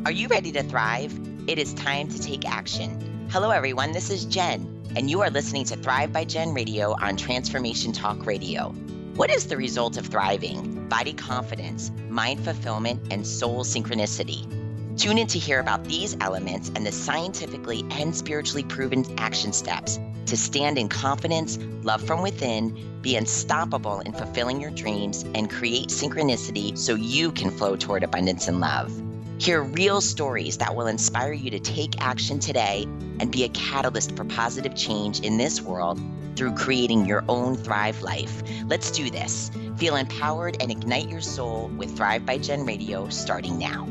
Are you ready to thrive? It is time to take action. Hello, everyone. This is Jen, and you are listening to Thrive by Jen Radio on Transformation Talk Radio. What is the result of thriving? Body confidence, mind fulfillment, and soul synchronicity. Tune in to hear about these elements and the scientifically and spiritually proven action steps to stand in confidence, love from within, be unstoppable in fulfilling your dreams, and create synchronicity so you can flow toward abundance and love. Hear real stories that will inspire you to take action today and be a catalyst for positive change in this world through creating your own Thrive life. Let's do this. Feel empowered and ignite your soul with Thrive by Jen Radio starting now.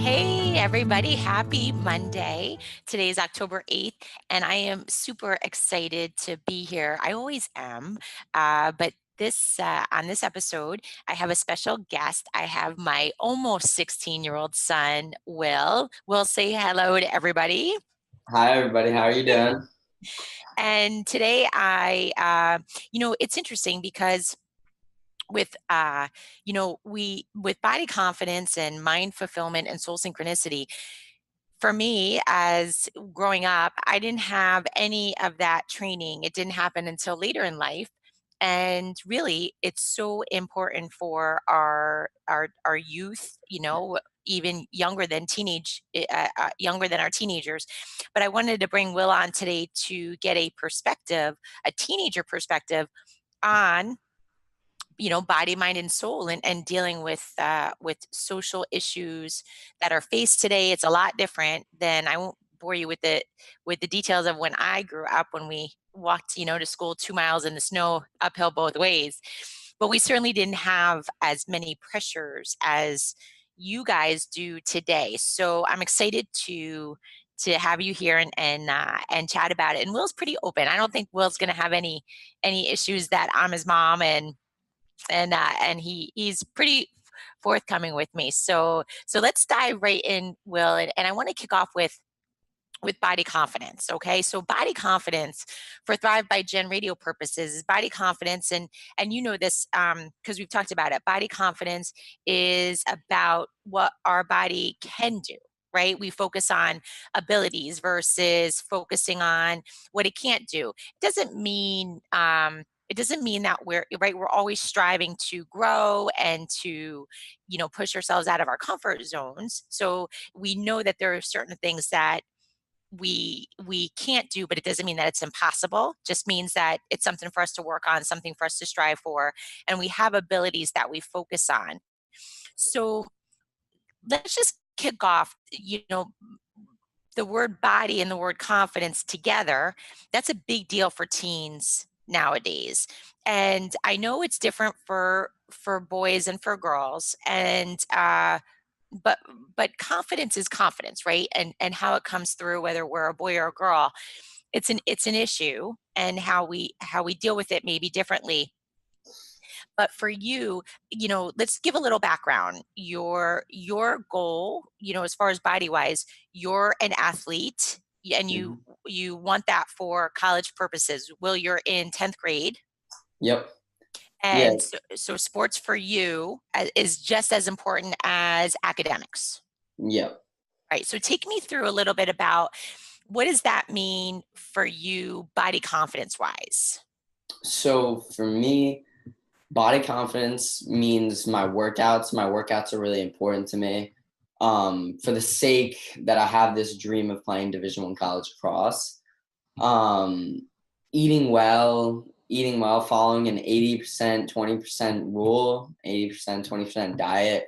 Hey, everybody. Happy Monday. Today is October 8th, and I am super excited to be here. I always am, but on this episode, I have a special guest. I have my almost 16-year-old son, Will. Will, say hello to everybody. Hi, everybody. How are you doing? And today it's interesting because with with body confidence and mind fulfillment and soul synchronicity, for me, as growing up, I didn't have any of that training. It didn't happen until later in life. And really, it's so important for our youth, even younger than younger than our teenagers. But I wanted to bring Will on today to get a teenager perspective on body, mind, and soul, and dealing with social issues that are faced today. It's a lot different than, I won't bore you with the details of when I grew up, when we walked to school 2 miles in the snow uphill both ways. But we certainly didn't have as many pressures as you guys do today. So I'm excited to have you here and chat about it. And Will's pretty open. I don't think Will's going to have any issues that I'm his mom, and he's pretty forthcoming with me. So let's dive right in, Will. And I want to kick off with body confidence. Okay. So body confidence for Thrive by Jen Radio purposes is body confidence. And you know this because we've talked about it. Body confidence is about what our body can do. Right? We focus on abilities versus focusing on what it can't do. It doesn't mean that we're always striving to grow and to push ourselves out of our comfort zones. So we know that there are certain things that we can't do, but it doesn't mean that it's impossible. Just means that it's something for us to work on, something for us to strive for, and we have abilities that we focus on. So let's just kick off, the word body and the word confidence together. That's a big deal for teens nowadays. And I know it's different for boys and for girls. And but confidence is confidence, right? And how it comes through, whether we're a boy or a girl, it's an issue, and how we deal with it maybe differently. But for you, let's give a little background. Your goal, as far as body wise, you're an athlete, and you want that for college purposes. Will, you're in 10th grade. Yep. And so sports for you is just as important as academics. Yep. Right. So take me through a little bit about, what does that mean for you, body confidence wise? So for me, body confidence means my workouts. My workouts are really important to me. For the sake that I have this dream of playing Division I college lacrosse. Eating well, following an 80%, 20% rule, 80%, 20% diet,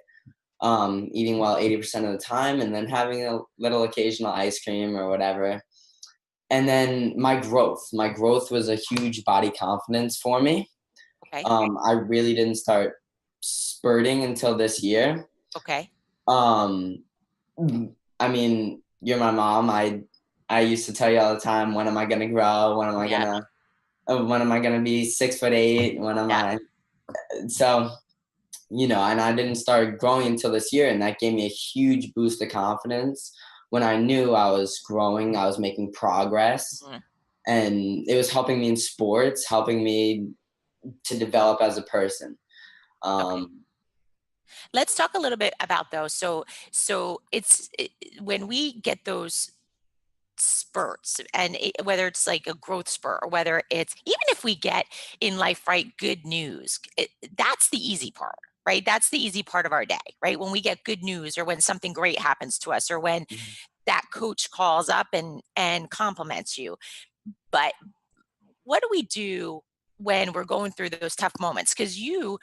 eating well 80% of the time, and then having a little occasional ice cream or whatever. And then my growth was a huge body confidence for me. Okay. I really didn't start spurting until this year. Okay. I mean, you're my mom. I used to tell you all the time, when am I gonna grow? When am I gonna be 6'8"? When am I? So, and I didn't start growing until this year, and that gave me a huge boost of confidence when I knew I was growing, I was making progress, and it was helping me in sports, helping me to develop as a person. Okay. Let's talk a little bit about those. So when we get those spurts, and whether it's like a growth spurt, or whether it's, even if we get in life, right, good news, that's the easy part, right? That's the easy part of our day, right? When we get good news, or when something great happens to us, or when Mhm. that coach calls up and compliments you. But what do we do when we're going through those tough moments? Because you,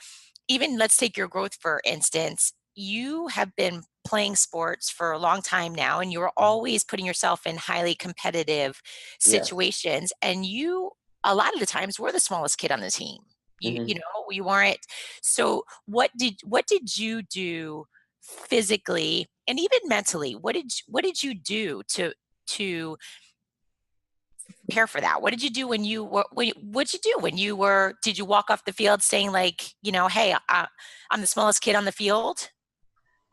even, let's take your growth for instance, you have been playing sports for a long time now, and you're always putting yourself in highly competitive Yeah. situations, and you, a lot of the times, were the smallest kid on the team. You Hmm. know, you weren't. So what did you do physically and even mentally? What did you do to prepare for that? What did you do when you were, what'd you do when you were, did you walk off the field saying, like, "Hey, I'm the smallest kid on the field"?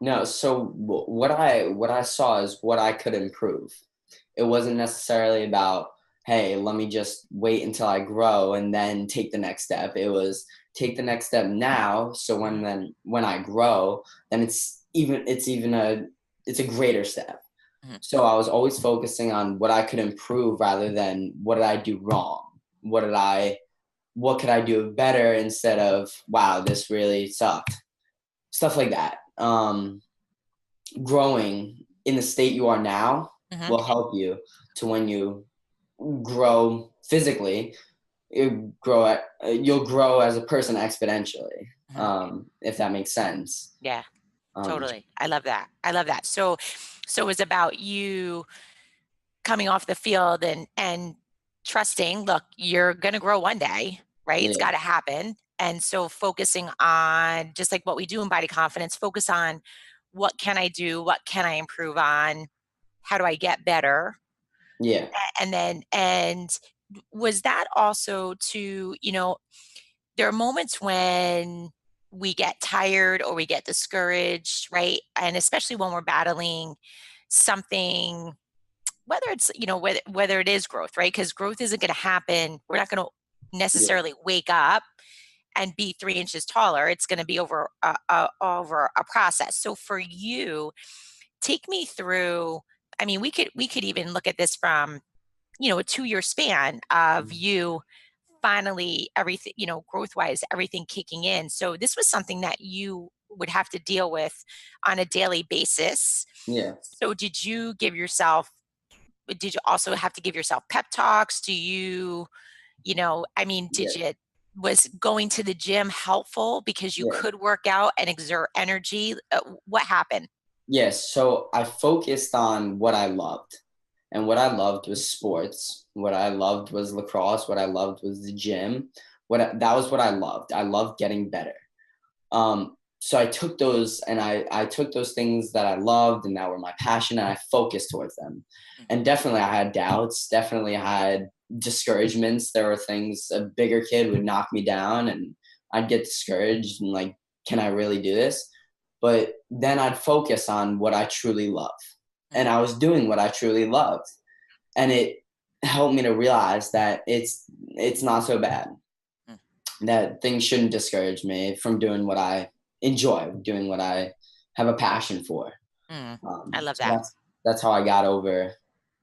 No, so what I saw is what I could improve. It wasn't necessarily about, hey, let me just wait until I grow and then take the next step. It was take the next step now, so Mhm, when I grow, then it's a greater step. mhm, So I was always focusing on what I could improve rather than what did I do wrong? What could I do better instead of wow, this really sucked. Stuff like that. Growing in the state you are now mhm, will help you to when you grow physically, you'll grow as a person exponentially, mhm. if that makes sense. Yeah, Um, totally. I love that. I love that. So it's about you coming off the field and trusting, look, you're going to grow one day, right? It's got yeah, to happen. And so focusing on, just like what we do in body confidence, focus on, what can I do? What can I improve on? How do I get better? yeah, And was that also to, there are moments when we get tired or we get discouraged, right? And especially when we're battling something, whether it's, whether it is growth, right? Because growth isn't going to happen. We're not going to yeah, necessarily wake up and be 3 inches taller. It's going to be over a process. So for you, take me through. I mean, we could even look at this from, a 2-year span of mhm, you finally, everything, growth wise, everything kicking in. So this was something that you would have to deal with on a daily basis. yeah, So did you also have to give yourself pep talks? I mean, yeah, was going to the gym helpful because you yeah. could work out and exert energy? What happened? Yes, so I focused on what I loved. And what I loved was sports. What I loved was lacrosse. What I loved was the gym. That was what I loved. I loved getting better. So I took those and I took those things that I loved and that were my passion and I focused towards them. And definitely I had doubts. Definitely I had discouragements. There were things a bigger kid would knock me down and I'd get discouraged and like, can I really do this? But then I'd focus on what I truly love. And Mhm, I was doing what I truly loved. And it helped me to realize that it's not so bad, mhm, that things shouldn't discourage me from doing what I enjoy, doing what I have a passion for. mhm. I love So that. that's how I got over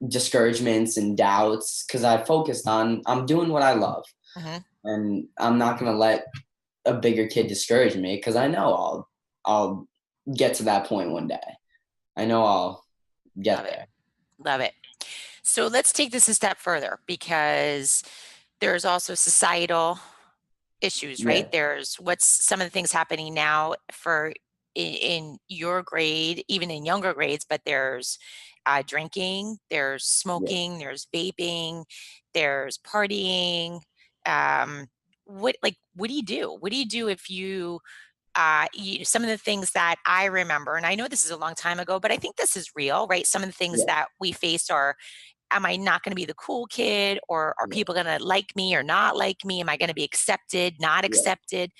discouragements and doubts because I focused on I'm doing what I love, Mhm. and I'm not gonna let a bigger kid discourage me because I know I'll get to that point one day. I know I'll Love get it. there. Love it. So let's take this a step further, because there's also societal issues, right? Yeah, There's what's some of the things happening now for in your grade, even in younger grades, but there's drinking, there's yeah, smoking, there's vaping, there's partying. What do you do? What do you do if some of the things that I remember, and I know this is a long time ago, but I think this is real, right? Some of the things yeah, that we face are, am I not going to be the cool kid, or are yeah, people going to like me or not like me? Am I going to be accepted, not yeah. accepted?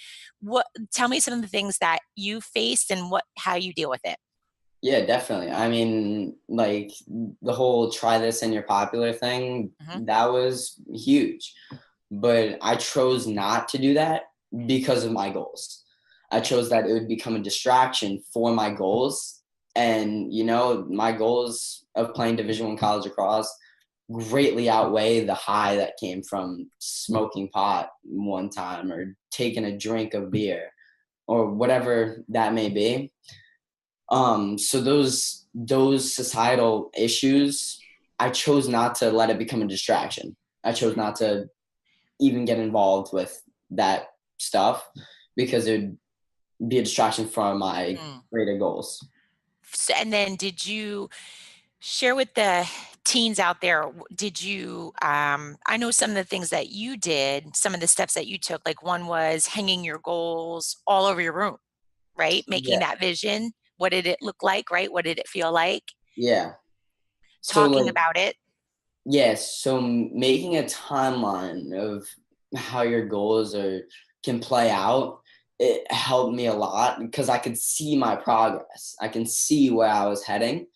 What Tell me some of the things that you faced and how you deal with it. Yeah, definitely. I mean, like the whole try this and you're popular thing, Hmm. that was huge. But I chose not to do that because of my goals. I chose that it would become a distraction for my goals. And, my goals of playing Division I college lacrosse greatly outweigh the high that came from smoking pot one time or taking a drink of beer or whatever that may be. So those societal issues, I chose not to let it become a distraction. I chose not to even get involved with that stuff because it would be a distraction from my Mm. greater goals. And then did you share with the teens out there, did you, I know some of the things that you did, some of the steps that you took, like one was hanging your goals all over your room, right? Making Yeah, that vision. What did it look like, right? What did it feel like? yeah. So Talking like, about it. yes, so making a timeline of how your goals can play out, it helped me a lot because I could see my progress. I can see where I was heading,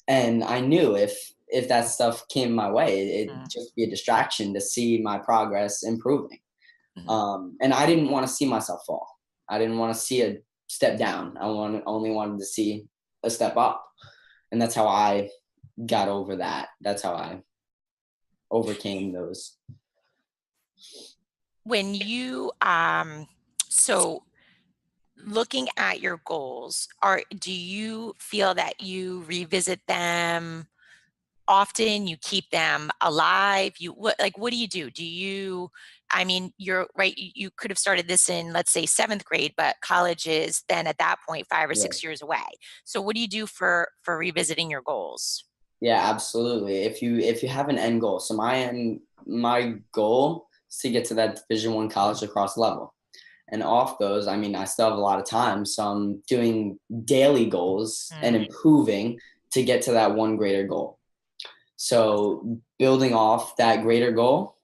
and I knew if that stuff came my way, it'd Mm, just be a distraction to see my progress improving. mhm. And I didn't want to see myself fall. I didn't want to see a step down. Only wanted to see a step up, and that's how I got over that. That's how I overcame those. When you, so looking at your goals, do you feel that you revisit them often? You keep them alive? What do you do? I mean, you're right, you could have started this in, let's say, 7th grade, but college is then at that point 5 or Yeah. 6 years away. So what do you do for revisiting your goals? Yeah, absolutely. If you have an end goal, so my goal is to get to that Division I college lacrosse level. And off those, I mean, I still have a lot of time, so I'm doing daily goals and Mm, improving to get to that one greater goal. So building off that greater goal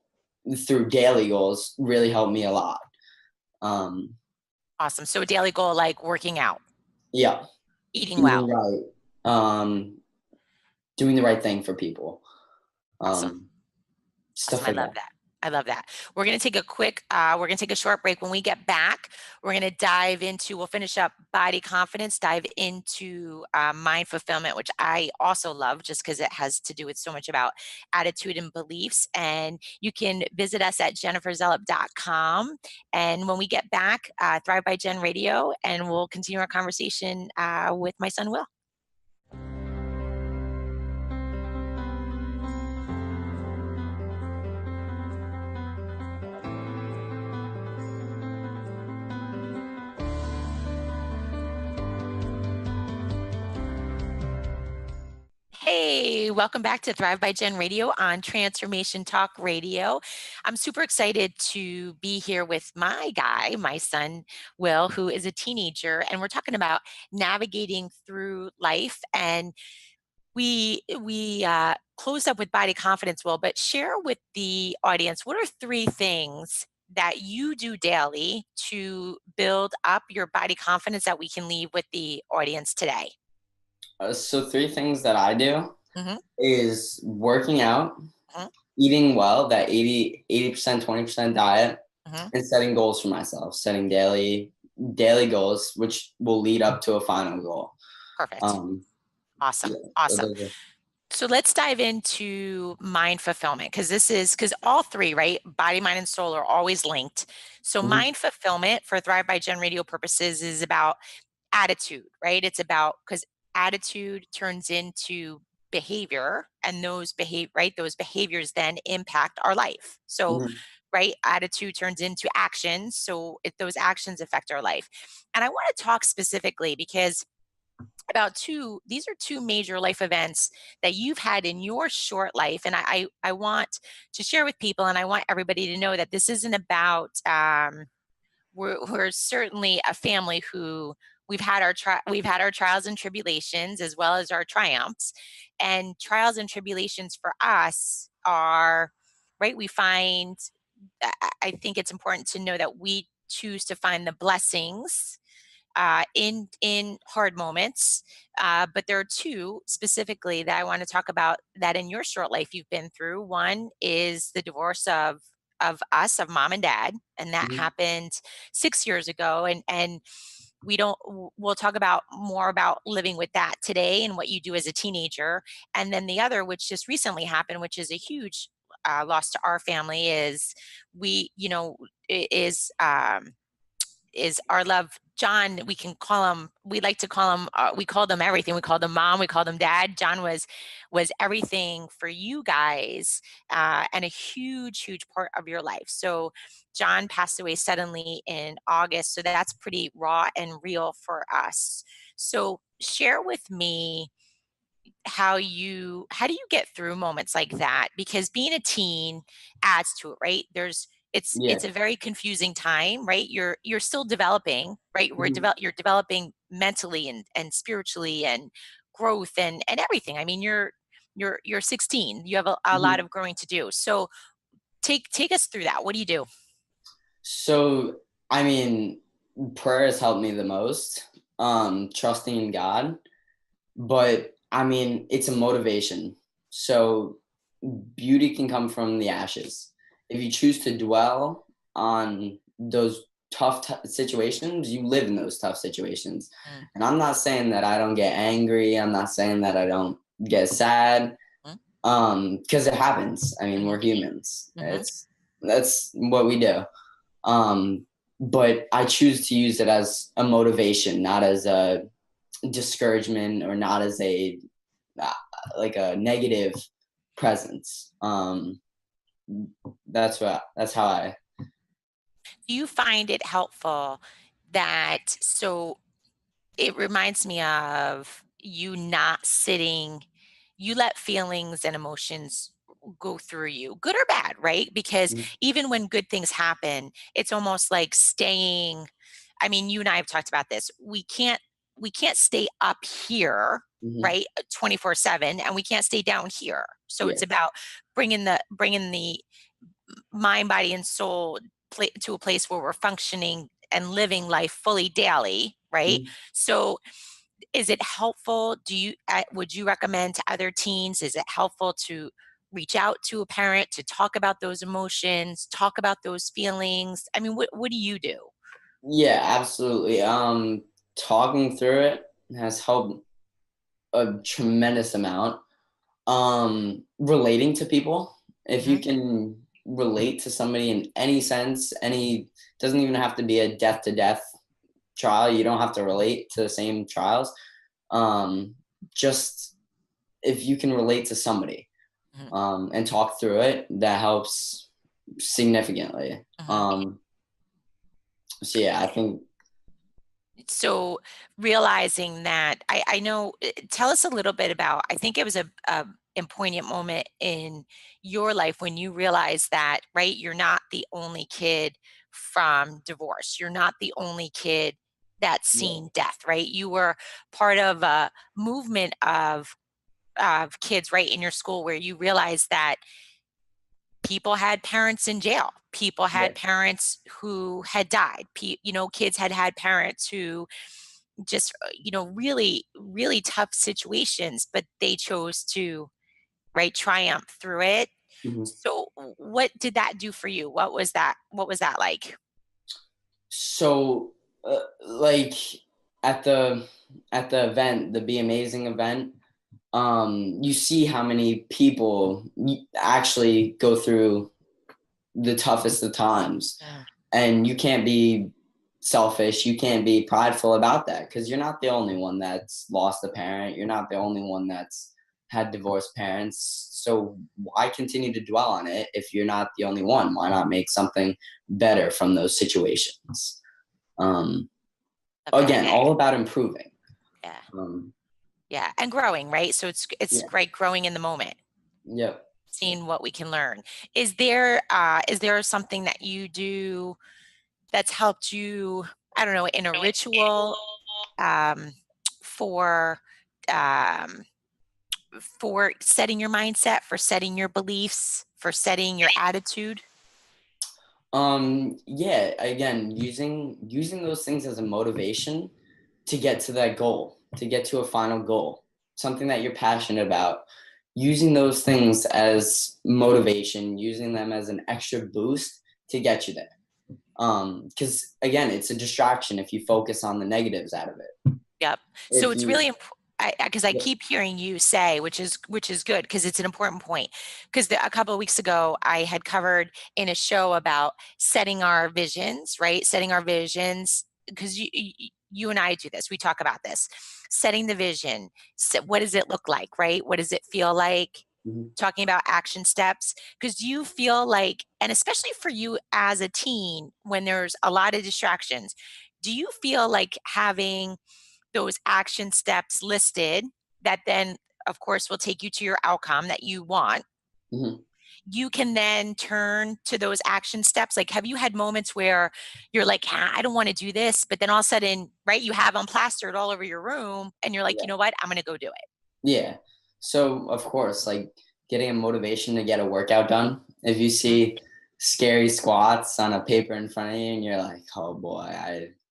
through daily goals really helped me a lot. Um, awesome. So a daily goal like working out, yeah, eating eating well. right, um, doing the right thing for people, Awesome. um, Awesome. stuff I like love that. that. I love that. We're going to take a short break. When we get back, we're going to we'll finish up body confidence, dive into mind fulfillment, which I also love just because it has to do with so much about attitude and beliefs. And you can visit us at jenniferzellup.com. And when we get back, Thrive by Jen Radio, and we'll continue our conversation with my son, Will. Hey, welcome back to Thrive by Jen Radio on Transformation Talk Radio. I'm super excited to be here with my guy, my son, Will, who is a teenager, and we're talking about navigating through life. And we closed up with body confidence, Will, but share with the audience, what are 3 things that you do daily to build up your body confidence that we can leave with the audience today? So three things that I do Hmm. is working out, Hmm. eating well, that 80% 20% diet, Hmm. and setting goals for myself, setting daily goals, which will lead up to a final goal. Perfect. Um, Awesome. yeah, so Awesome. those are, So let's dive into mind fulfillment because all 3, right? Body, mind, and soul are always linked. So mhm, mind fulfillment for Thrive by Gen Radio purposes is about attitude, right? It's about because attitude turns into behavior, and those behaviors then impact our life. So mhm, right, attitude turns into actions, so those actions affect our life. And I want to talk specifically because about these are 2 major life events that you've had in your short life, and I want to share with people, and I want everybody to know that this isn't about we're certainly a family who we've had our trials and tribulations as well as our triumphs. And trials and tribulations for us are right, we find I think it's important to know that we choose to find the blessings in hard moments. But there are 2 specifically that I want to talk about that in your short life you've been through. One is the divorce of mom and dad, and that mhm, happened 6 years ago. And we don't we'll talk about more about living with that today and what you do as a teenager. And then the other, which just recently happened, which is a huge loss to our family, is we you know I- is our love John. We can call him, we like to call him, we called him everything. We called him mom, we called him dad. John was everything for you guys, and a huge part of your life. So John passed away suddenly in August, so that's pretty raw and real for us. So share with me how do you get through moments like that, because being a teen adds to it, right? It's Yeah. a very confusing time, right? You're still developing, right? Mhm. You're developing mentally and spiritually and growth and everything. I mean, you're 16, you have a lot Mhm. of growing to do. So take us through that. What do you do? So, I mean, prayer has helped me the most, trusting in God. But I mean, it's a motivation. So beauty can come from the ashes. If you choose to dwell on those situations, you live in those tough situations. Mm, And I'm not saying that I don't get angry. I'm not saying that I don't get sad, mm, because it happens. I mean, mhm, we're humans. mhm, That's what we do. Um, but I choose to use it as a motivation, not as a discouragement, or not as a uh, like a negative presence. That's how I. do you find it helpful that so it reminds me of you not sitting, you let feelings and emotions go through you, good or bad, right? Because Mhm. even when good things happen, it's almost like staying, I mean, you and I have talked about this. We can't stay up here, Mhm. right? 24/7, and we can't stay down here. So Yeah. it's about bringing the mind, body, and soul to a place where we're functioning and living life fully daily, right? Mhm. So, is it helpful? Would you recommend to other teens? Is it helpful to reach out to a parent to talk about those emotions, talk about those feelings? I mean, what do you do? Yeah, absolutely. Talking through it has helped a tremendous amount. Relating to people, if you Hmm. can relate to somebody in any sense, any, doesn't even have to be a death to death trial. You don't have to relate to the same trials. Um, just if you can relate to somebody, Hmm. and talk through it, that helps significantly. Hmm. So yeah, I think. So realizing that, I know, tell us a little bit about, I think it was a poignant moment in your life when you realized that, right, you're not the only kid from divorce. You're not the only kid that's Yeah. seen death, right? You were part of a movement of kids, right, in your school where you realized that people had parents in jail. People Yeah. had parents who had died. Kids had parents who just really tough situations, but they chose to, right, triumph through it. Mhm. So what did that do for you? What was that like? So, like, at the at the event, the Be Amazing event, you see how many people actually go through the toughest of times, Mm, and you can't be selfish, you can't be prideful about that, because you're not the only one that's lost a parent, you're not the only one that's had divorced parents. So why continue to dwell on it if you're not the only one? Why not make something better from those situations? um love that. Again, all about improving. Yeah. um Yeah, and growing, right? So it's yeah. right, growing in the moment, Yep. seeing what we can learn. Is there something that you do that's helped you, I don't know, in a ritual, um, for um, for setting your mindset, for setting your beliefs, for setting your attitude? Yeah, again, using those things as a motivation to get to that goal, to get to a final goal, something that you're passionate about, using those things as motivation, using them as an extra boost to get you there. Because again, it's a distraction if you focus on the negatives out of it. Yep. So If it's you really important because I Yeah. keep hearing you say, which is good because it's an important point. Because a couple of weeks ago, I had covered in a show about setting our visions, right? Setting our visions because you and I do this. We talk about this, setting the vision. What does it look like, right? What does it feel like? Mhm. Talking about action steps because do you feel like, and especially for you as a teen, when there's a lot of distractions, do you feel like having those action steps listed that then of course will take you to your outcome that you want, Mhm. you can then turn to those action steps? Like, have you had moments where you're like, "Ah, I don't want to do this," but then all of a sudden, right, you have them plastered all over your room and you're like, you Yeah. know what, I'm going to go do it. Yeah. So of course, like getting a motivation to get a workout done. If you Mhm. see scary squats on a paper in front of you and you're like, oh boy,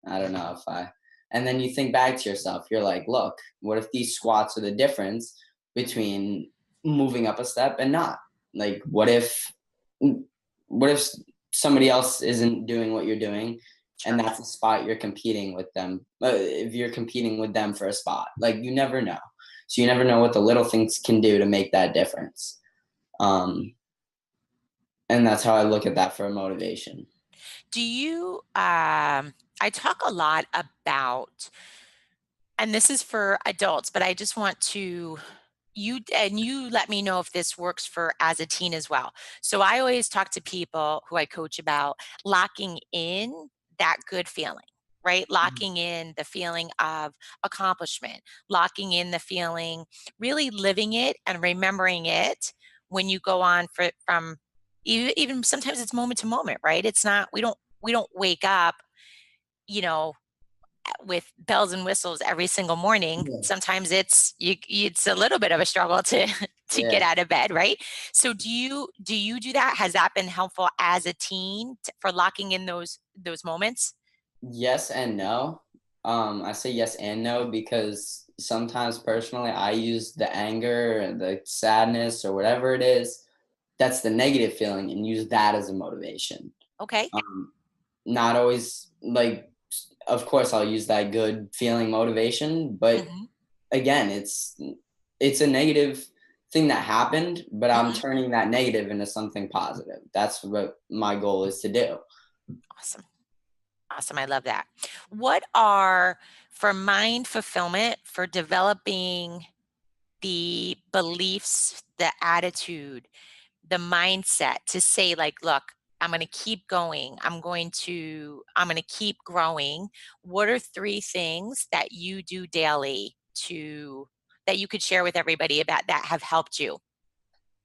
I don't know if I and then you think back to yourself, you're like, look, what if these squats are the difference between moving up a step and not? Like what if somebody else isn't doing what you're doing and Sure. that's a spot you're competing with them if you're competing with them for a spot, like you never know, so you never know what the little things can do to make that difference. Um, and that's how I look at that for motivation. Do you I talk a lot about, and this is for adults, but I just want to you let me know if this works for as a teen as well. So I always talk to people who I coach about locking in that good feeling, right? Mhm. Locking in the feeling of accomplishment, locking in the feeling, really living it and remembering it when you go on from even sometimes it's moment to moment, right? It's not we don't wake up, you know, with bells and whistles every single morning. Yeah. Sometimes it's a little bit of a struggle to to get Yeah. out of bed, right? So do you do that? Has that been helpful as a teen for locking in those moments? Yes and no. I say yes and no because sometimes personally I use the anger and the sadness or whatever it is, that's the negative feeling, and use that as a motivation. Okay. Um, Not always like, of course I'll use that good feeling motivation, but Mhm. again, it's a negative thing that happened, but I'm Mhm. turning that negative into something positive. That's what my goal is to do. Awesome. Awesome. I love that. What are for mind fulfillment, for developing the beliefs, the attitude, the mindset to say like, look, I'm going to keep going, I'm going to keep growing. What are three things that you do daily to that you could share with everybody about that have helped you?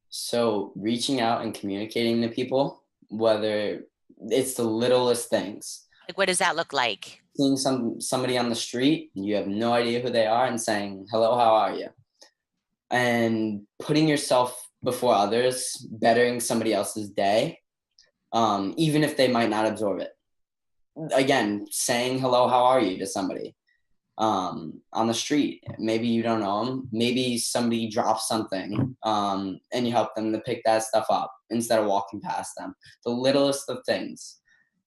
So reaching out and communicating to people, whether it's the littlest things, Like, what does that look like? seeing somebody on the street, you have no idea who they are, and saying, "Hello, how are you?" And putting yourself before others, bettering somebody else's day, even if they might not absorb it. Again, saying hello, how are you to somebody on the street. Maybe you don't know them. Maybe somebody drops something and you help them to pick that stuff up instead of walking past them. The littlest of things.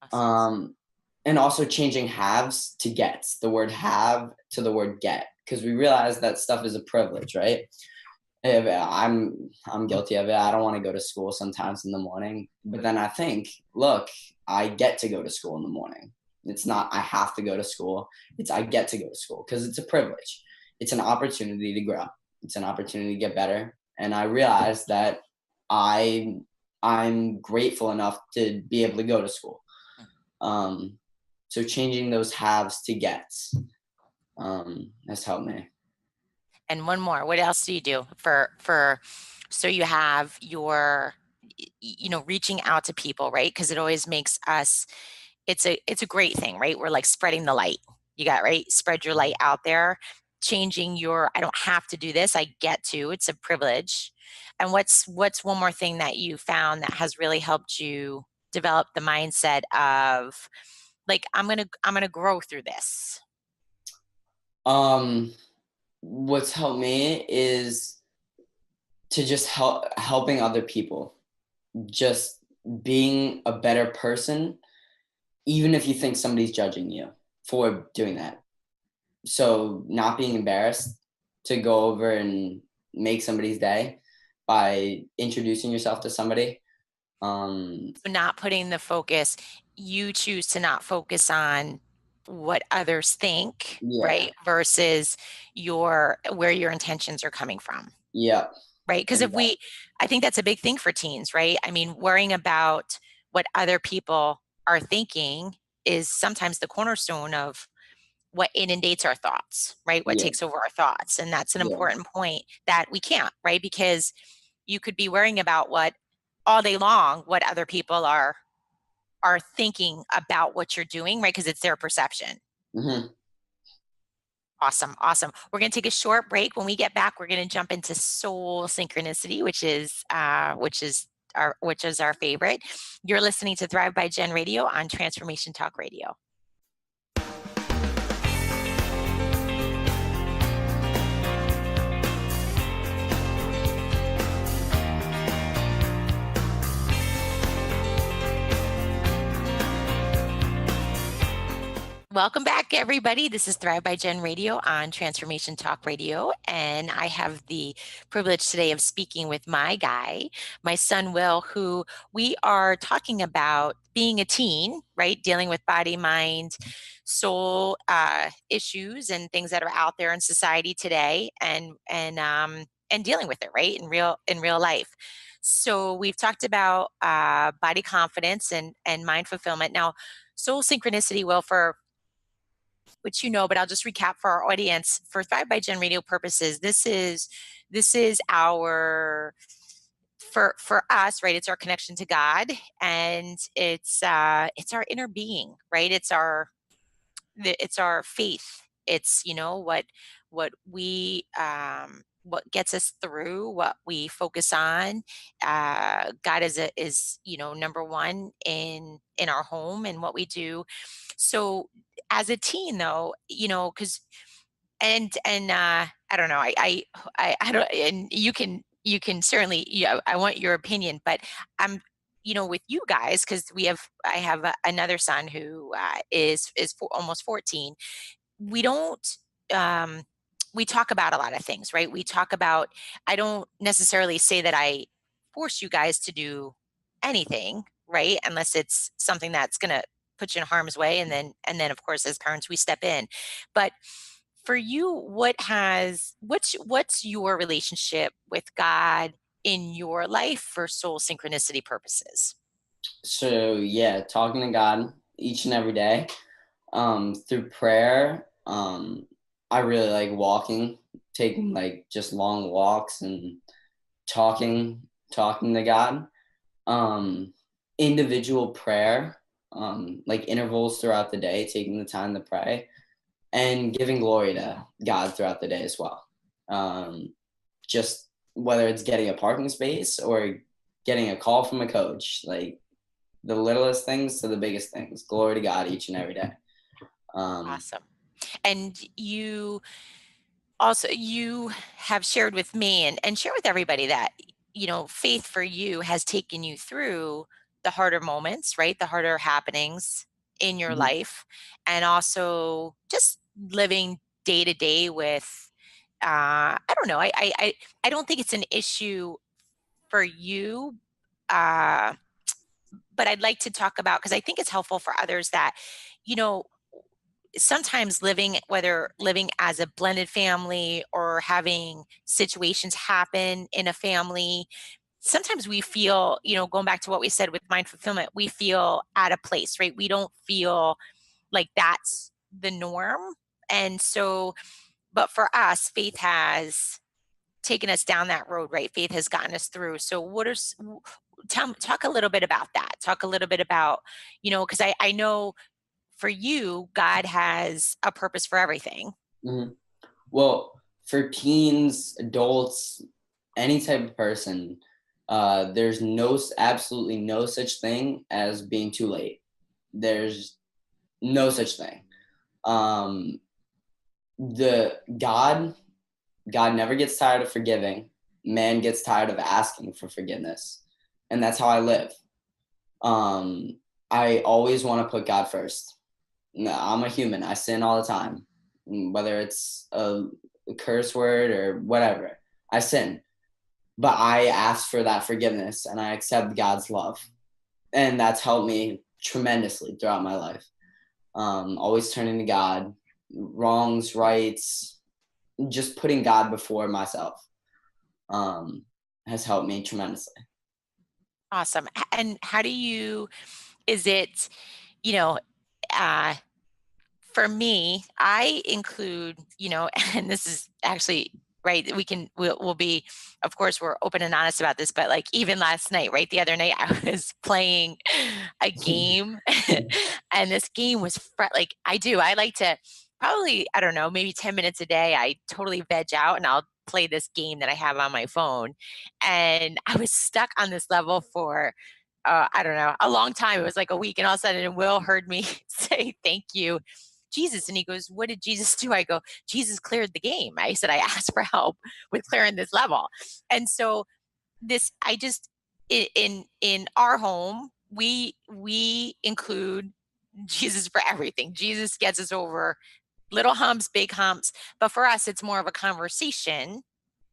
Awesome. Um, and also changing haves to gets, the word have to the word get, because we realize that stuff is a privilege, right? If I'm guilty of it. I don't want to go to school sometimes in the morning, but then I think, look, I get to go to school in the morning. It's not I have to go to school. It's I get to go to school because it's a privilege. It's an opportunity to grow. It's an opportunity to get better. And I realize that I I'm grateful enough to be able to go to school. Um, so changing those haves to gets has helped me. And one more. What else do you do for so you have your reaching out to people, right? Because it always makes us it's a great thing, right? We're like spreading the light. You got right? Spread your light out there, changing your I don't have to do this, I get to. It's a privilege. And what's one more thing that you found that has really helped you develop the mindset of like I'm going to grow through this. Um, what's helped me is to just helping other people, just being a better person even if you think somebody's judging you for doing that. So not being embarrassed to go over and make somebody's day by introducing yourself to somebody. Not putting the focus, you choose to not focus on what others think, Yeah. right? Versus where your intentions are coming from, Yeah. right? Because if Exactly. we, I think that's a big thing for teens, right? I mean, worrying about what other people are thinking is sometimes the cornerstone of what inundates our thoughts, right? What Yeah. takes over our thoughts. And that's an Yeah. important point that we can't, right? Because you could be worrying about what all day long, what other people are thinking about what you're doing, right? Because it's their perception. Hmm. Awesome, awesome. We're going to take a short break. When we get back, we're going to jump into soul synchronicity, which is our favorite. You're listening to Thrive by Gen Radio on Transformation Talk Radio. Welcome back, everybody. This is Thrive by Gen Radio on Transformation Talk Radio. And I have the privilege today of speaking with my guy, my son, Will, who we are talking about being a teen, right? Dealing with body, mind, soul issues and things that are out there in society today and dealing with it, right? In real life. So we've talked about body confidence and mind fulfillment. Now, soul synchronicity, Will, for which but I'll just recap for our audience. For Thrive by Gen Radio purposes, this is our for us, right? It's our connection to God, and it's our inner being, right? It's our faith. It's what gets us through, what we focus on. God is number one in our home and what we do. So as a teen, though, because I don't know, I don't, and you can certainly, yeah, I want your opinion, but I'm with you guys, because I have another son who almost 14. We don't um we talk about a lot of things, right? We talk about, I don't necessarily say that I force you guys to do anything, right? Unless it's something that's going to put you in harm's way, and then of course as parents we step in. But for you, what's your relationship with God in your life for soul synchronicity purposes? So yeah, talking to God each and every day. Through prayer. I really like walking, taking like just long walks and talking to God. Um, Individual prayer, like intervals throughout the day, taking the time to pray and giving glory to God throughout the day as well. Um, just whether it's getting a parking space or getting a call from a coach, like the littlest things to the biggest things, glory to God each and every day. Um, Awesome. And you have shared with me and share with everybody that faith for you has taken you through the harder moments, right? The harder happenings in your mhm, life, and also just living day to day with I don't know, I don't think it's an issue for you, uh but I'd like to talk about, because I think it's helpful for others, that you know sometimes whether living as a blended family or having situations happen in a family, sometimes we feel, going back to what we said with mind fulfillment, we feel out of place, right? We don't feel like that's the norm. And so, but for us, faith has taken us down that road, right? Faith has gotten us through. So talk a little bit about that. Talk a little bit about, because I know for you, God has a purpose for everything. mhm. Well, for teens, adults, any type of person, there's absolutely no such thing as being too late. There's no such thing. Um, the God never gets tired of forgiving. Man gets tired of asking for forgiveness, and that's how I live. Um, I always want to put God first. No, I'm a human. I sin all the time, whether it's a curse word or whatever. I sin, but I ask for that forgiveness and I accept God's love, and that's helped me tremendously throughout my life. Always turning to God, wrongs, rights, just putting God before myself um, has helped me tremendously. Awesome. And how do you, is it, you know, uh, for me, I include, and this is actually right. We'll be, of course, we're open and honest about this, but like even last night, right? The other night, I was playing a game, and this game was like I like to probably, I don't know, maybe 10 minutes a day. I totally veg out and I'll play this game that I have on my phone. And I was stuck on this level for I don't know, a long time. It was like a week, and all of a sudden, Will heard me say, "Thank you, Jesus." And he goes, "What did Jesus do?" I go, "Jesus cleared the game." I said, "I asked for help with clearing this level." And so this, I just, in our home, we include Jesus for everything. Jesus gets us over little humps, big humps. But for us, it's more of a conversation,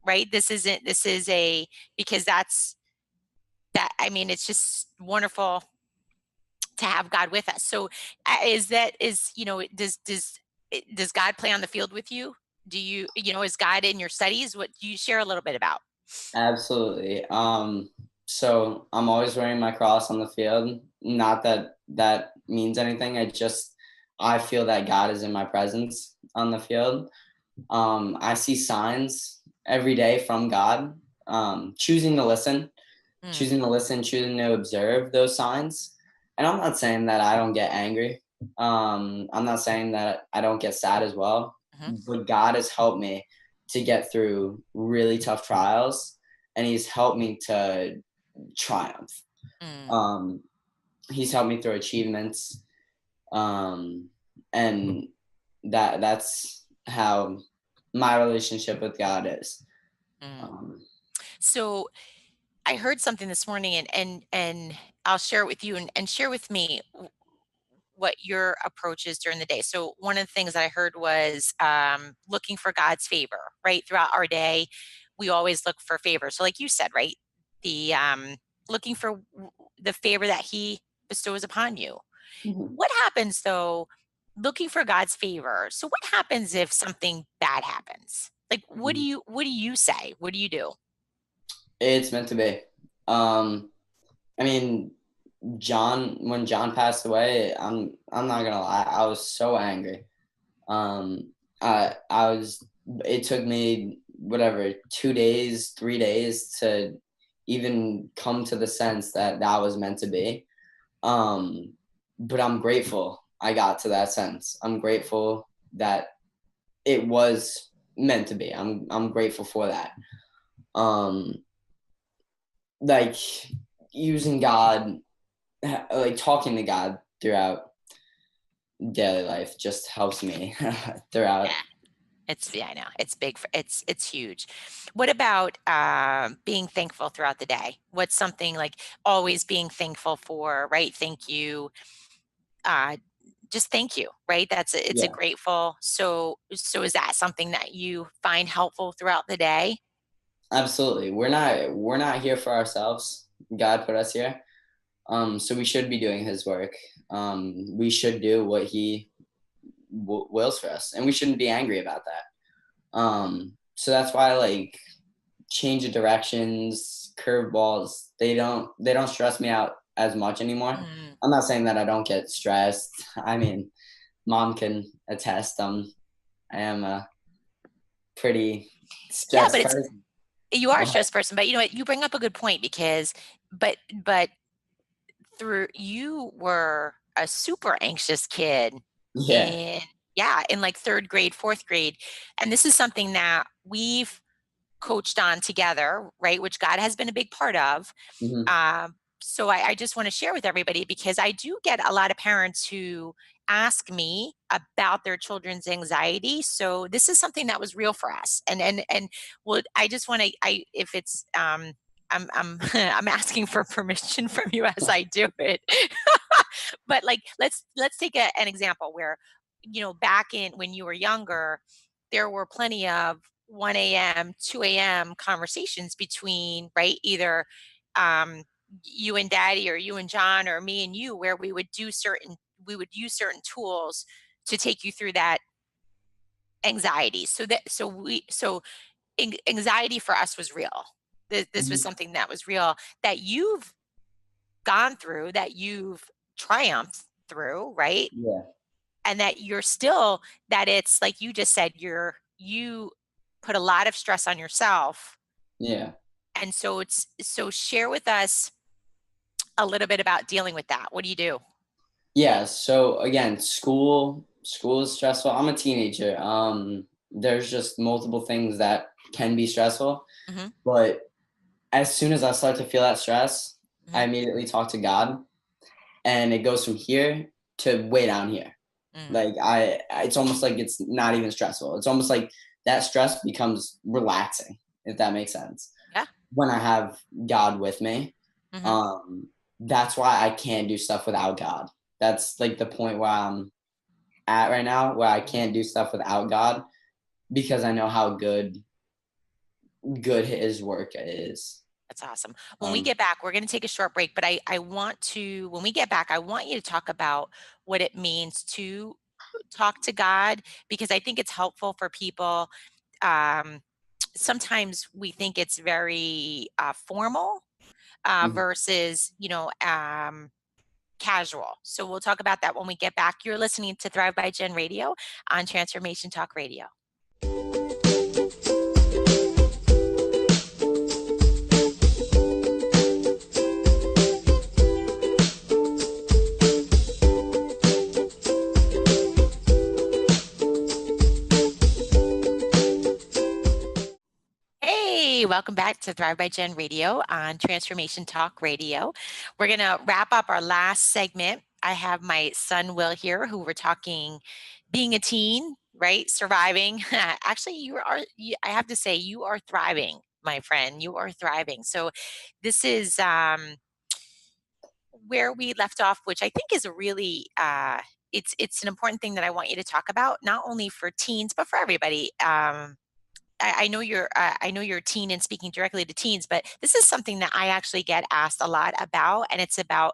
right? This is a, because I mean, it's just wonderful to have God with us. So is that, does God play on the field with you? Do you, is God in your studies? What do you share a little bit about? Absolutely. So I'm always wearing my cross on the field. Not that that means anything. I feel that God is in my presence on the field. I see signs every day from God. Choosing to listen, Mm, choosing to listen, choosing to observe those signs. And I'm not saying that I don't get angry. I'm not saying that I don't get sad as well. mhm, But God has helped me to get through really tough trials, and He's helped me to triumph. mm, Um, he's helped me through achievements, um, and that's how my relationship with God is. mm. Um, So I heard something this morning, and I'll share it with you, and share with me what your approach is during the day. So one of the things that I heard was looking for God's favor, right? Throughout our day, we always look for favor. So like you said, right? The looking for the favor that He bestows upon you. mhm, What happens though, looking for God's favor? So what happens if something bad happens? Like mhm. what do you say? What do you do? It's meant to be. Um, I mean, when John passed away, I'm not gonna lie, I was so angry. I was. It took me whatever 2 days, 3 days to even come to the sense that that was meant to be. Um, but I'm grateful I got to that sense. I'm grateful that it was meant to be. I'm grateful for that. Um, like using God, like talking to God throughout daily life just helps me throughout. Yeah. Yeah, I know. It's big it's huge. What about being thankful throughout the day? What's something like always being thankful for, right? Thank you. Uh just thank you, right? It's a Yeah, grateful. So is that something that you find helpful throughout the day? absolutely. We're not here for ourselves. God put us here. So we should be doing His work. We should do what He wills for us, and we shouldn't be angry about that. So that's why like change of directions, curveballs, they don't stress me out as much anymore. Mm. I'm not saying that I don't get stressed. I mean, mom can attest. I am a pretty Yeah, but stressed person. you are a But stressed person, but you know what? You bring up a good point because but through you were a super anxious kid yeah. in, yeah, in like 3rd grade, 4th grade, and this is something that we've coached on together, right, which God has been a big part of. Hmm. So I just want to share with everybody because I do get a lot of parents who ask me about their children's anxiety. So this is something that was real for us. And well, I just want to, I if it's I'm I'm asking for permission from you as I do it. But like, let's take an example where, back in when you were younger, there were plenty of 1 a.m., 2 a.m. conversations between, right, either um, you and Daddy, or you and John, or me and you, where we would use certain tools to take you through that anxiety. So anxiety for us was real. This was Mhm. something that was real, that you've gone through, that you've triumphed through, right? Yeah. And that you're still, that it's like you just said, you put a lot of stress on yourself. Yeah. And so share with us a little bit about dealing with that. What do you do? Yeah. So again, school is stressful. I'm a teenager. There's just multiple things that can be stressful. Hmm. But as soon as I start to feel that stress, I Hmm. immediately talk to God, and it goes from here to way down here. Mm. Like it's almost like it's not even stressful. It's almost like that stress becomes relaxing, if that makes sense. Yeah. When I have God with me, Hmm. um, that's why I can't do stuff without God. That's like the point where I'm at right now, where I can't do stuff without God because I know how good His work is. That's awesome. When we Um, get back, we're going to take a short break, but I want to, when we get back, I want you to talk about what it means to talk to God, because I think it's helpful for people. Um, Sometimes we think it's very formal mhm. versus, casual. So we'll talk about that when we get back. You're listening to Thrive by Gen Radio on Transformation Talk Radio. Hey, welcome back to Thrive by Gen Radio on Transformation Talk Radio. We're going to wrap up our last segment. I have my son Will here, who we're talking being a teen, right? Surviving. Actually, I have to say, you are thriving, my friend. You are thriving. So, this is where we left off, which I think is a really it's an important thing that I want you to talk about, not only for teens but for everybody. I know you're a teen and speaking directly to teens, but this is something that I actually get asked a lot about, and it's about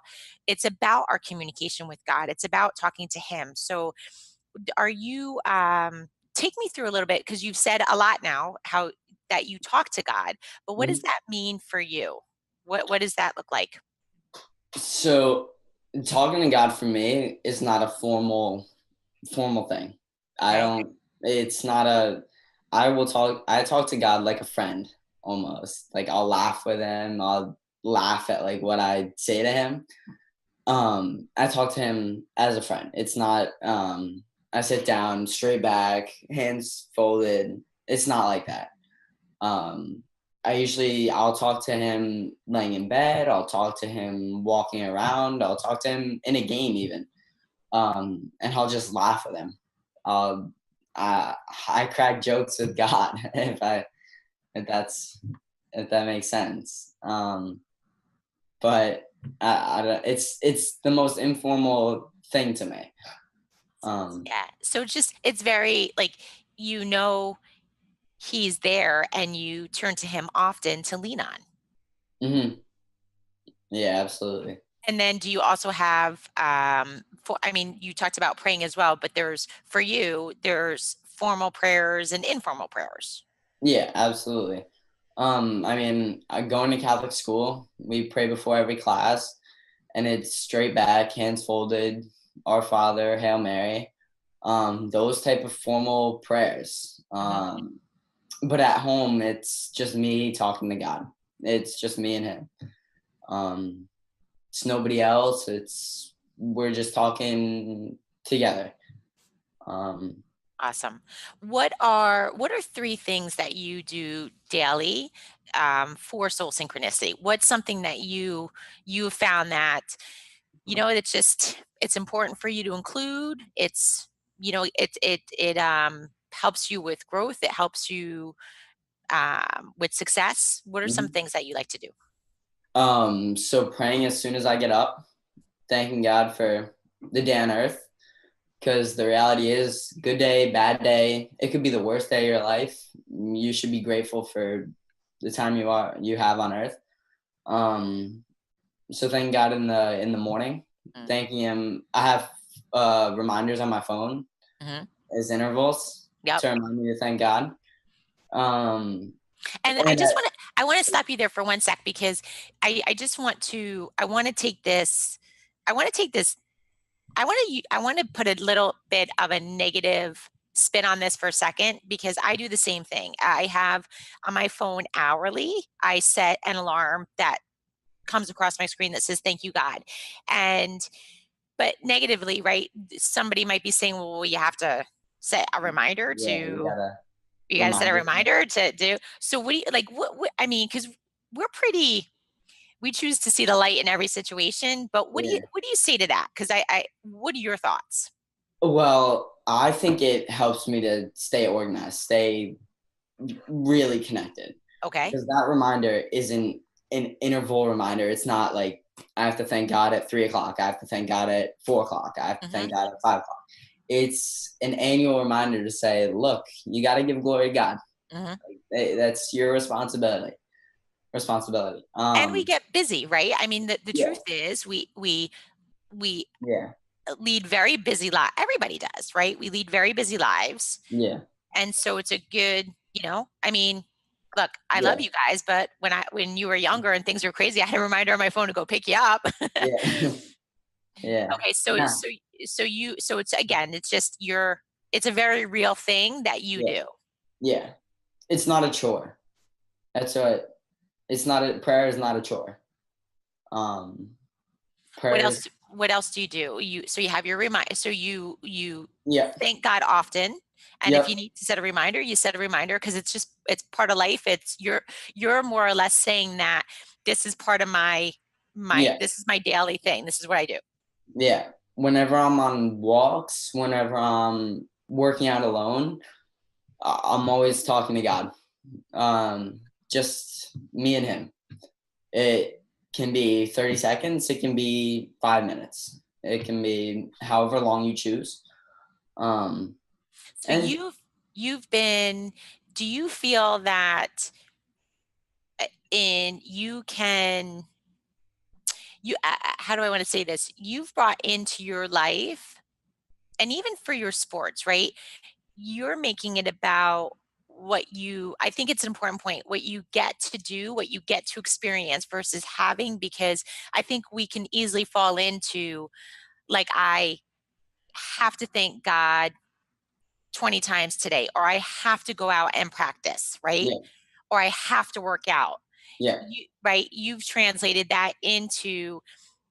our communication with God. It's about talking to Him. So, are you take me through a little bit, because you've said a lot now how that you talk to God, but what does Mhm. that mean for you? What does that look like? So talking to God for me is not a formal thing. I Okay. don't it's not a I talk to God like a friend almost. Like I'll laugh with him, I'll laugh at like what I say to him. I talk to him as a friend. It's not I sit down straight back, hands folded. It's not like that. Um, I'll talk to him laying in bed. I'll talk to him walking around. I'll talk to him in a game even, and I'll just laugh with him. Um, I crack jokes with God if that's if that makes sense. But I don't, it's the most informal thing to me. Um, Yeah. So it's very like, you know He's there and you turn to Him often to lean on. mhm. Yeah, absolutely. And then do you also have I mean, you talked about praying as well, but there's formal prayers and informal prayers. Yeah, absolutely. I mean, going to Catholic school, we pray before every class, and it's straight back, hands folded, Our Father, Hail Mary, those type of formal prayers. Hmm. But at home, it's just me talking to God. It's just me and Him. Um, it's nobody else. It's we're just talking together. Um, Awesome. What are three things that you do daily for soul synchronicity? What's something that you found that, it's important for you to include? It helps you with growth. It helps you with success. What are some mhm. things that you like to do? So praying as soon as I get up, thanking God for the day on earth, because the reality is, good day, bad day, it could be the worst day of your life. You should be grateful for the time you have on earth. Um, so thank God in the morning, Mm, thanking Him. I have reminders on my phone mhm. as intervals Yep. to remind me to thank God. Um, And and I want to stop you there for one sec because I just want to I want to take this I want to take this I want to put a little bit of a negative spin on this for a second because I do the same thing. I have on my phone hourly, I set an alarm that comes across my screen that says thank you God. And but negatively, right? Somebody might be saying, well, you have to set a reminder yeah, to you got to set a remind yourself. reminder to do. So what do you like? What I mean, because we're pretty. We choose to see the light in every situation. But Yeah. what do you say to that? Because what are your thoughts? Well, I think it helps me to stay organized, stay really connected, Okay. because that reminder isn't an interval reminder. It's not like I have to thank God at 3 o'clock. I have to thank God at 4 o'clock. I have to Hmm. thank God at 5 o'clock. It's an annual reminder to say, look, you got to give glory to God. Hmm. That's your responsibility. Responsibility. And we get busy, right? I mean, the Yeah, truth is, we yeah, lead very busy lives. Everybody does, right? We lead very busy lives. yeah, And so it's a good, I mean, look, I love yeah, you guys, but when you were younger and things were crazy, I had a reminder on my phone to go pick you up. yeah, yeah. Okay, Yeah, so it's again, it's just it's a very real thing that you yeah, do. yeah. It's not a chore. That's what. It's not a prayer is not a chore. Um, What prayers. else what else do you do? You have your reminder, so you Yep, thank God often, and if you yep, need to set a reminder, you set a reminder because it's part of life. It's you're more or less saying that this is part of yeah, this is my daily thing. This is what I do. yeah. Whenever I'm on walks, whenever I'm working out alone, I'm always talking to God. Just me and Him. It can be 30 seconds. It can be 5 minutes. It can be however long you choose. Um, So and you've been do you feel that in you can you how do I want to say this? You've brought into your life and even for your sports, right? You're making it about I think it's an important point, what you get to do, what you get to experience versus having, because I think we can easily fall into like, I have to thank God 20 times today, or I have to go out and practice, right? yeah, Or I have to work out. yeah, Right? You've translated that into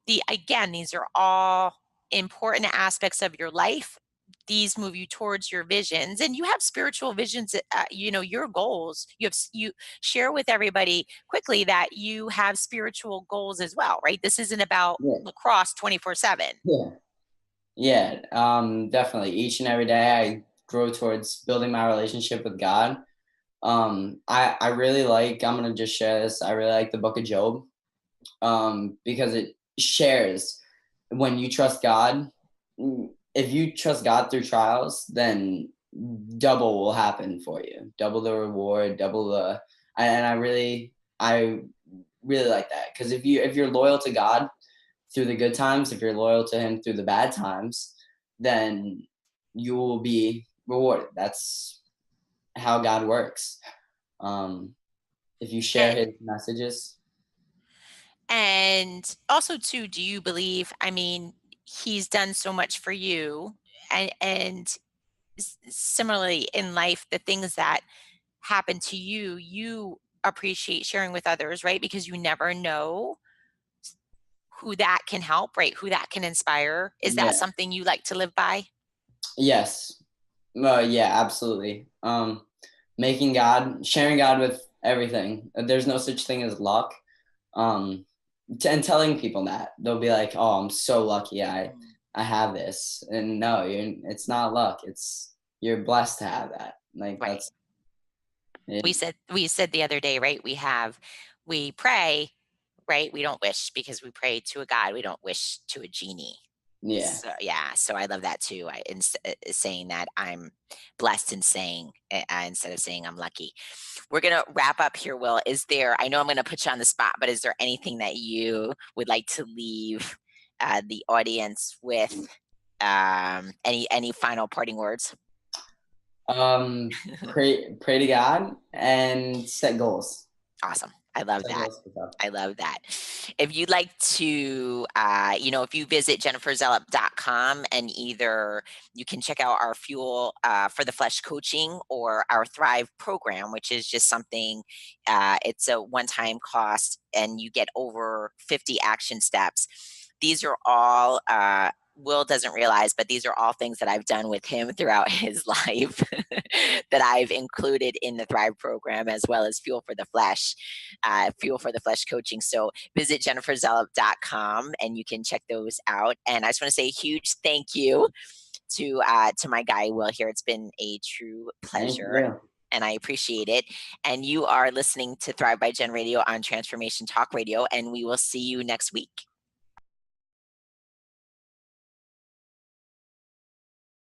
these are all important aspects of your life. These move you towards your visions, and you have spiritual visions, your goals. You share with everybody quickly that you have spiritual goals as well, right? This isn't about yeah, lacrosse 24/7. yeah. Yeah, definitely. Each and every day, I grow towards building my relationship with God. I really like. I'm gonna just share this. I really like the Book of Job, because it shares when you trust God. If you trust God through trials, then double will happen for you. Double the reward, double the. And I really like that, because if you're loyal to God through the good times, if you're loyal to Him through the bad times, then you will be rewarded. That's how God works. Um, if you share And His messages, and also too, do you believe, I mean, he's done so much for you, and similarly in life, the things that happen to you, you appreciate sharing with others, right? Because you never know who that can help, right? Who that can inspire. Is that yeah, something you like to live by? yes, yeah, absolutely. Sharing God with everything. There's no such thing as luck. Um, and telling people that they'll be like, "Oh, I'm so lucky. Mm. I have this," and no, it's not luck. You're blessed to have that. Like Right. that's it. We said the other day, right? We pray, right? We don't wish because we pray to a God. We don't wish to a genie. Yeah. So yeah, so I love that too. Saying that I'm blessed and saying instead of saying I'm lucky. We're gonna wrap up here, Will. Is there? I know I'm gonna put you on the spot, but is there anything that you would like to leave the audience with? Any final parting words? Pray to God and set goals. Awesome. I love Set that. goals for stuff. I love that. If you'd like to, if you visit jenniferzellup.com and either you can check out our Fuel for the Flesh coaching or our Thrive program, which is just something, it's a one time cost and you get over 50 action steps. These are all, Will doesn't realize, but these are all things that I've done with him throughout his life that I've included in the Thrive program, as well as Fuel for the Flesh coaching. So visit jenniferzellup.com and you can check those out. And I just want to say a huge thank you to my guy Will here. It's been a true Thank pleasure. you. And I appreciate it. And you are listening to Thrive by Gen Radio on Transformation Talk Radio. And we will see you next week.